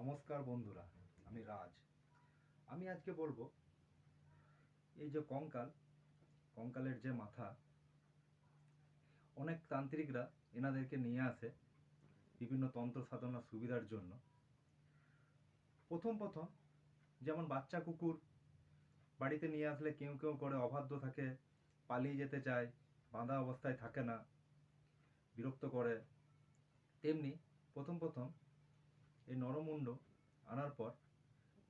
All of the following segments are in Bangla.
নমস্কার বন্ধুরা, আমি রাজ। আমি আজকে বলবো এই যে কঙ্কালের যে মাথা, অনেক তান্ত্রিকরা এনাদেরকে নিয়ে আসে বিভিন্ন তন্ত্র সাধনার সুবিধার জন্য। প্রথম যেমন বাচ্চা কুকুর বাড়িতে নিয়ে আসলে কেউ কেউ করে অবাধ্য থাকে, পালিয়ে যেতে চায়, বাঁধা অবস্থায় থাকে না, বিরক্ত করে। তেমনি প্রথম এই নরমুণ্ড আনার পর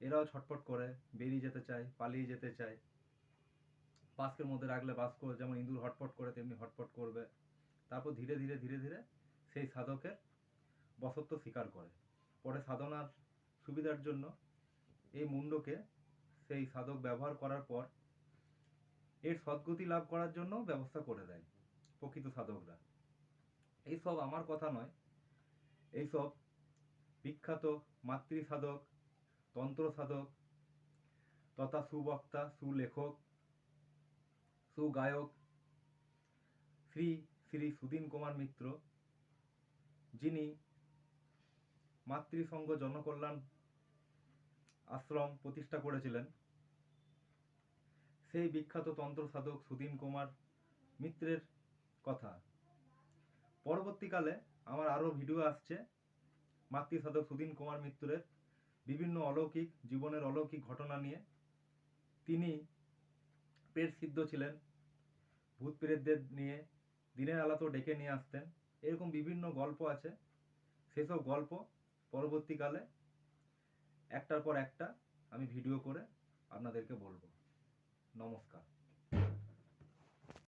এরাও ছটফট করে, বেরিয়ে যেতে চায়, পালিয়ে যেতে চায়। বাস্কের মধ্যে রাখলে বাস্ক যেমন ইঁদুর হটপট করে তেমনি হটপট করবে। তারপর ধীরে ধীরে সেই সাধকের বশত্ব স্বীকার করে। পরে সাধনার সুবিধার জন্য এই মুণ্ডকে সেই সাধক ব্যবহার করার পর এর সদ্গতি লাভ করার জন্য ব্যবস্থা করে দেয় প্রকৃত সাধকরা। এইসব আমার কথা নয়, এইসব বিখ্যাত মাতৃ সাধক, তন্ত্র সাধক তথা সুবক্তা, সুলেখক, সুগায়ক শ্রী শ্রী সুদিন কুমার মিত্র, যিনি মাতৃসংঘ জনকল্যাণ আশ্রম প্রতিষ্ঠা করেছিলেন, সেই বিখ্যাত তন্ত্র সাধক সুদিন কুমার মিত্রের কথা। পরবর্তীকালে আমার আরও ভিডিও আসছে মাতৃ সাধক সুদিন কুমার মিত্রের বিভিন্ন অলৌকিক জীবনের অলৌকিক ঘটনা নিয়ে। তিনি পেট সিদ্ধ ছিলেন, ভূত প্রেতদের নিয়ে দিনের আলোতেও ডেকে নিয়ে আসতেন। এরকম বিভিন্ন গল্প আছে। সেসব গল্প পরবর্তীকালে একটার পর একটা আমি ভিডিও করে আপনাদেরকে বলবো। নমস্কার।